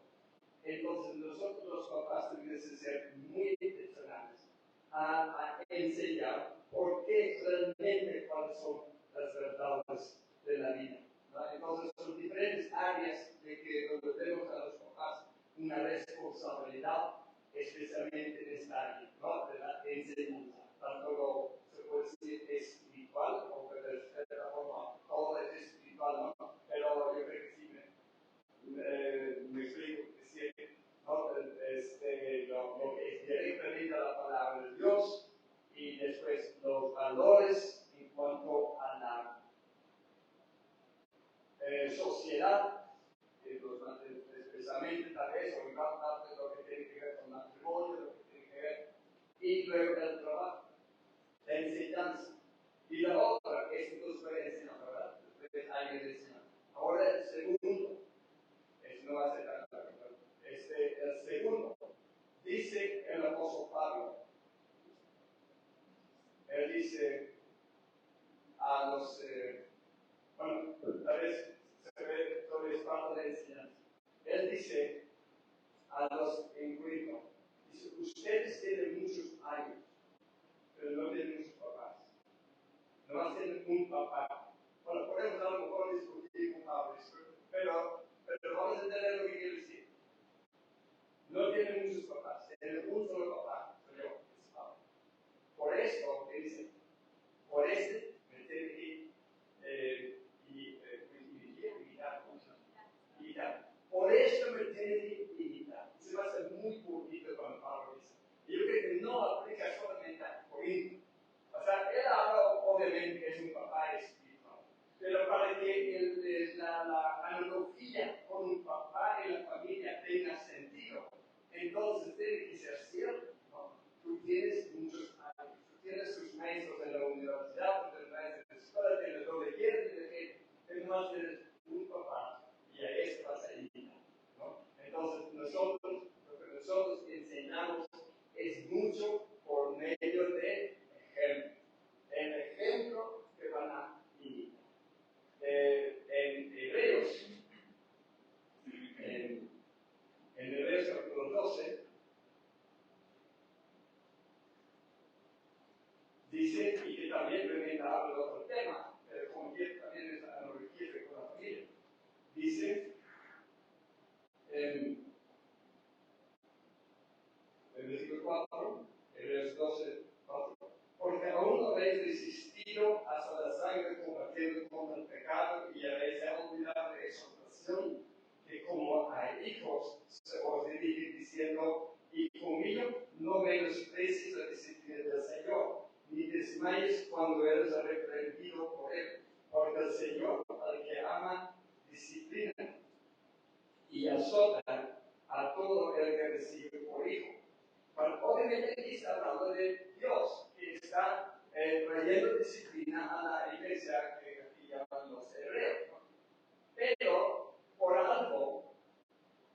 Entonces nosotros los papás tenemos que ser muy intencionales a enseñar por qué realmente cuáles son las verdades de la vida, ¿no? Entonces son diferentes áreas de que donde tenemos a los papás una responsabilidad, especialmente en esta área, ¿no? De la enseñanza. Tanto se puede decir espiritual, o que de cierta forma todo es espiritual, ¿no? Pero yo creo que sí me explico, es decir, ¿no? Lo que es directamente a la palabra de Dios, y después los valores en cuanto a la sociedad, especialmente tal vez, o en gran parte lo que tiene que ver con matrimonio, lo que tiene que ver, y luego el trabajo, la enseñanza. Y la otra es que nos puede enseñar, ¿verdad? Ustedes alguien le enseña. Ahora el segundo, no va a ser tan claro, el segundo, dice el apóstol Pablo, Él dice a los, bueno, tal vez se ve todavía es parte de la enseñanza. Él dice a los en Corinto, dice, ustedes tienen muchos años, pero no tienen muchos papás. No más tienen un papá. Bueno, podemos a lo mejor discutir con Pablo, pero vamos a entender lo que quiere decir. No tienen muchos papás, tienen un solo papá, soy yo, es Pablo. Por esto, ¿qué dice? Por este me tiene que imitar. Por esto me tiene que imitar. Se va a ser muy bonito cuando Pablo dice. Y yo creo que no aplica solamente a Corinto. O sea, él habla obviamente que es un papá espiritual. Pero para que la analogía con un papá en la familia tenga sentido, entonces tiene que ser cierto. ¿No? Tú tienes muchos años, tú tienes tus maestros en la universidad, tú tienes maestros en la escuela, tienes donde quieres, tienes más tienes un papá y a eso vas a imitar. ¿No? Entonces, lo que nosotros enseñamos es mucho por medio de ejemplo. El ejemplo que van a imitar. En Hebreos capítulo 12, dice, y que también realmente habla de otro tema, pero como que también es analogía con la familia, dice, en el versículo 4, Hebreos 12, 4, porque aún no habéis resistido hasta la sangre combatiendo contra el pecado y habéis olvidado de exhortación, que como a hijos se os dirige diciendo, hijo mío, no menosprecies la disciplina del Señor, ni desmayes cuando eres reprendido por Él, porque el Señor, al que ama, disciplina y azota a todo el que recibe por hijo. Bueno, obviamente aquí está hablando de Dios, que está trayendo disciplina a la iglesia que aquí llaman los hebreos. ¿No? Pero, por algo,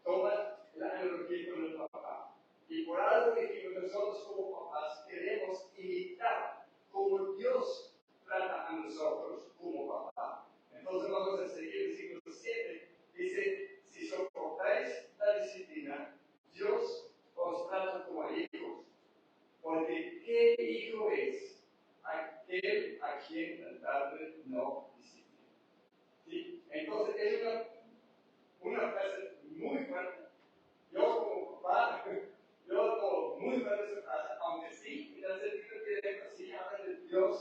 toma la analogía con el papá. Y por algo que nosotros como papás queremos imitar como Dios trata a nosotros como papá. Entonces vamos a seguir el versículo 7. Dice, si soportáis la disciplina, Dios os trata como hijos. Porque ¿qué hijo es aquel a quien el padre no disciplina? ¿Sí? Entonces es una frase muy fuerte. Yo como papá, yo todo muy fuerte esa frase, aunque sí, en el sentido que sí habla de Dios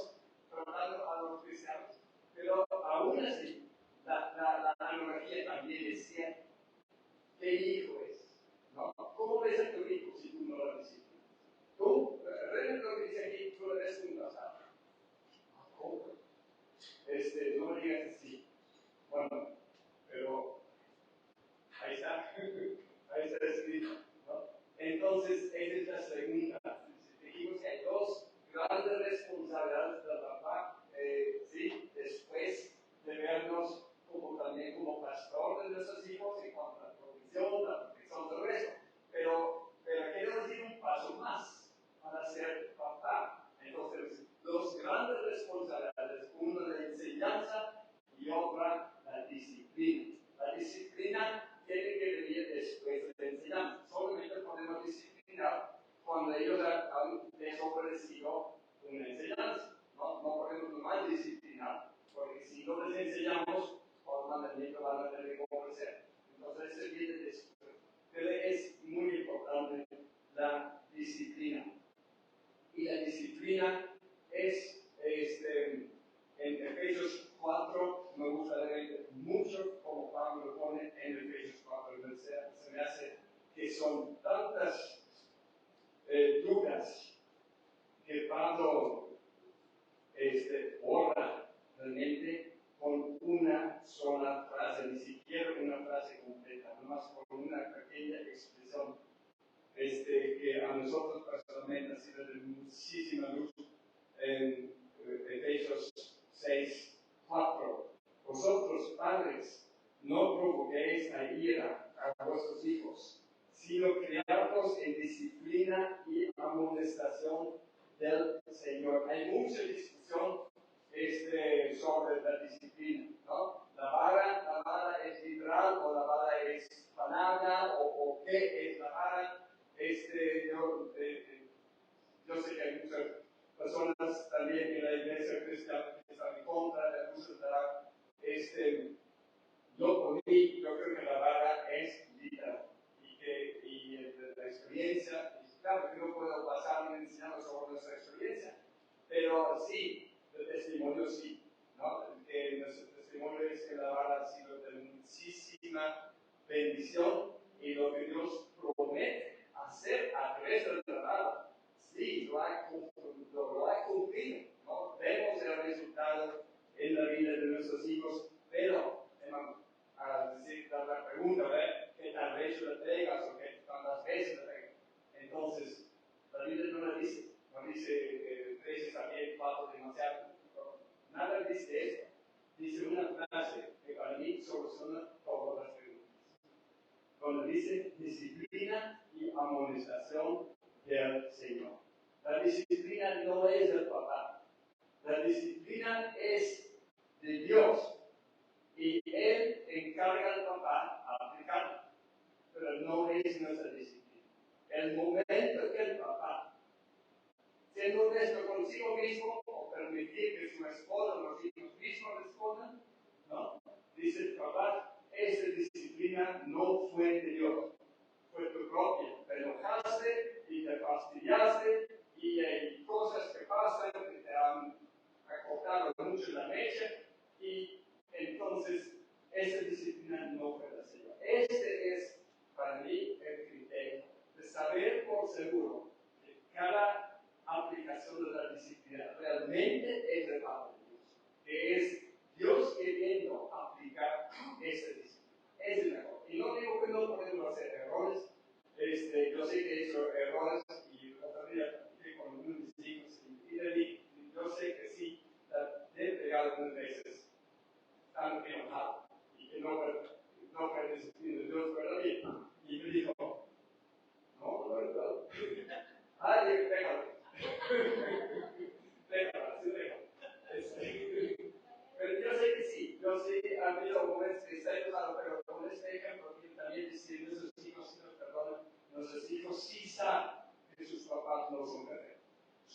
hay mucha discusión sobre la disciplina, ¿no? La vara es literal o la vara es palabra o qué es la vara. Yo sé que hay muchas personas también en la iglesia cristiana que están en contra de uso de la vara. Yo por mí, yo creo que la vara es literal y la experiencia, y claro que no puedo basarme enseñando sobre nuestra experiencia, pero sí, el testimonio sí, ¿no? Que nuestro testimonio es que la vara ha sido de muchísima bendición y lo que Dios promete hacer a través de la vara, sí, lo ha cumplido, ¿no? Vemos el resultado en la vida de nuestros hijos, pero, hermano, a decir la pregunta, ¿verdad? ¿Qué tal vez la pegas o qué tantas veces la pegas? Entonces, la Biblia no la dice, no dice veces también paso demasiado, nada dice esto. Dice una frase que para mí soluciona todas las preguntas. Cuando dice disciplina y amonestación del Señor. La disciplina no es del papá, la disciplina es de Dios. Y Él encarga al papá a aplicarla, pero no es nuestra disciplina. El momento que el papá, siendo honesto consigo mismo, o permitir que su esposa, los hijos mismos respondan, ¿no? Dice el papá, esta disciplina no fue de Dios, fue tu propia. Te enojaste y te fastidiaste y hay cosas que pasan que te han acortado mucho la mecha y entonces esa disciplina no fue la Señor. Este es para mí el criterio de saber por seguro que cada aplicación de la disciplina realmente es de parte de Dios, que es Dios queriendo aplicar esa disciplina. Es el mejor. Y no digo que no podemos hacer errores. Yo sé que he hecho errores y otro día con uno de mis hijos y le dije, yo sé que sí, le he pegado algunas veces tan enojado y que no fue disciplina de Dios, pero bien. Y me dijo, no recuerdo. Dije, déjalo. Déjalo, así déjalo. Pero yo sé que sí, yo sé que ha habido momentos que está enojado, pero con este ejemplo que también decir nuestros hijos sí nos perdonan, nuestros hijos sí saben que sus papás no son perfectos.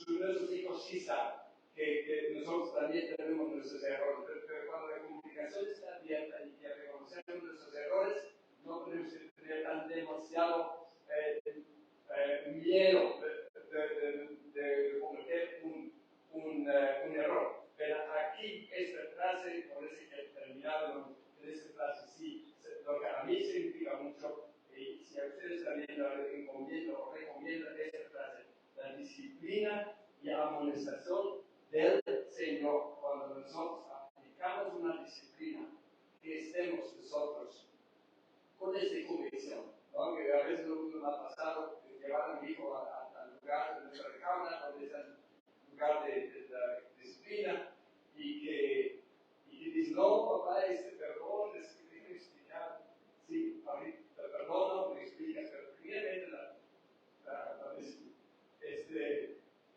Nuestros hijos sí saben que nosotros también tenemos nuestros errores, pero cuando la comunicación está abierta y que reconocemos nuestros errores, no tenemos que tener tan demasiado miedo de cometer un error. Pero aquí, esta frase, parece que he terminado en esta frase, sí, lo que a mí significa mucho, y si a ustedes también lo recomiendo esta frase, la disciplina y amonestación del Señor. Cuando nosotros aplicamos una disciplina, que estemos nosotros con esta convicción, ¿no? Que a veces nos ha pasado llevar a mi hijo al lugar de nuestra recámara, donde es el lugar de la disciplina, y que dice, no, papá, perdón, es que déjame explicar. Sí, ahorita te perdono, me explicas, pero primeramente la disciplina.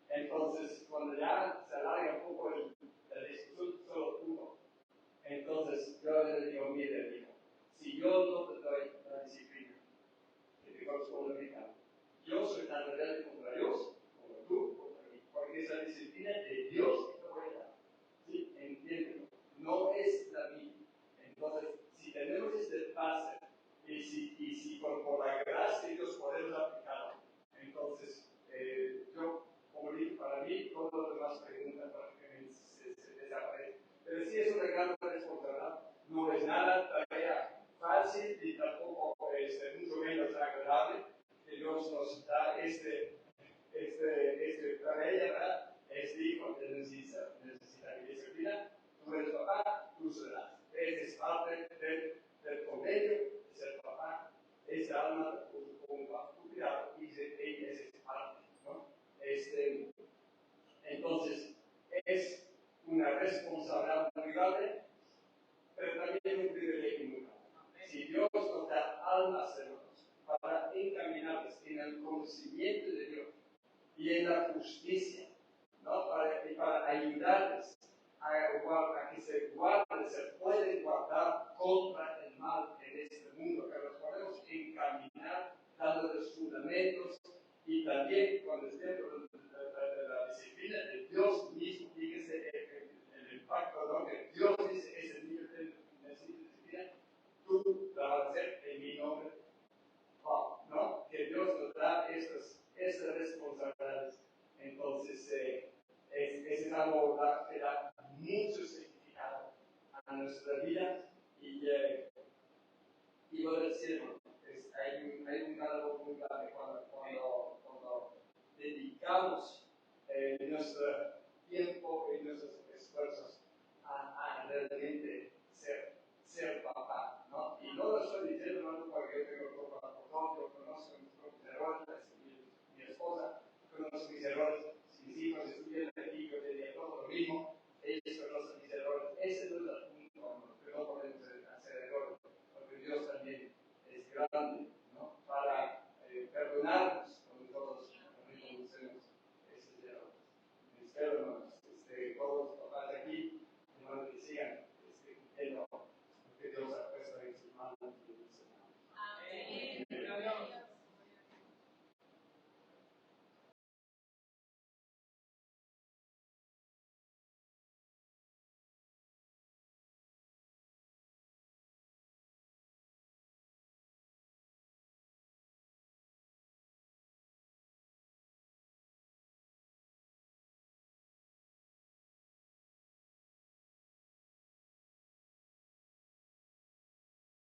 Entonces, cuando ya se alarga un poco la discusión, solo uno. Entonces, yo le digo, mire, hijo, si yo no te doy la disciplina que te corresponde a mi casa, yo soy tan rebelde contra Dios como tú contra mí, porque esa disciplina de Dios que te voy a dar. ¿Sí? Entiéndelo. No es la mía. Entonces, si tenemos este pase y si por la gracia de Dios podemos aplicarlo, entonces, yo, como dije, para mí, todas las demás preguntas prácticamente se desaparecen. Pero sí es una gran responsabilidad. No es nada tarea fácil y tampoco mucho menos agradable que Dios nos da tarea, ¿verdad? Este hijo que necesita disciplina. Tú eres papá, tú serás. Ese es parte del convenio de ser papá. Esa alma con bajo tu cuidado y ella es parte, ¿no? Entonces, es una responsabilidad muy grande, pero también un privilegio muy grande. Si Dios nos da almas, hermanos, para encaminarlas en el conocimiento de Dios y en la justicia, ¿no? Para ayudarles a que se guarden, se pueden guardar contra el mal en este mundo, que los podemos encaminar dándoles fundamentos y también con el ejemplo de la disciplina de Dios mismo. Fíjense el impacto, ¿no? Que Dios dice: ese niño necesita disciplina, tú la vas a hacer en mi nombre, ¿no? Que Dios nos da estas responsabilidades. Entonces, ese es algo que da mucho significado a nuestra vida. Y lo del cielo, hay un diálogo muy grande cuando dedicamos nuestro tiempo y nuestros esfuerzos a realmente ser papá, ¿no? Y no lo estoy diciendo porque yo tengo papá, yo conozco mis propios errores, mi esposa conoce mis errores, si mis hijos estuvieran aquí, yo diría todo lo mismo,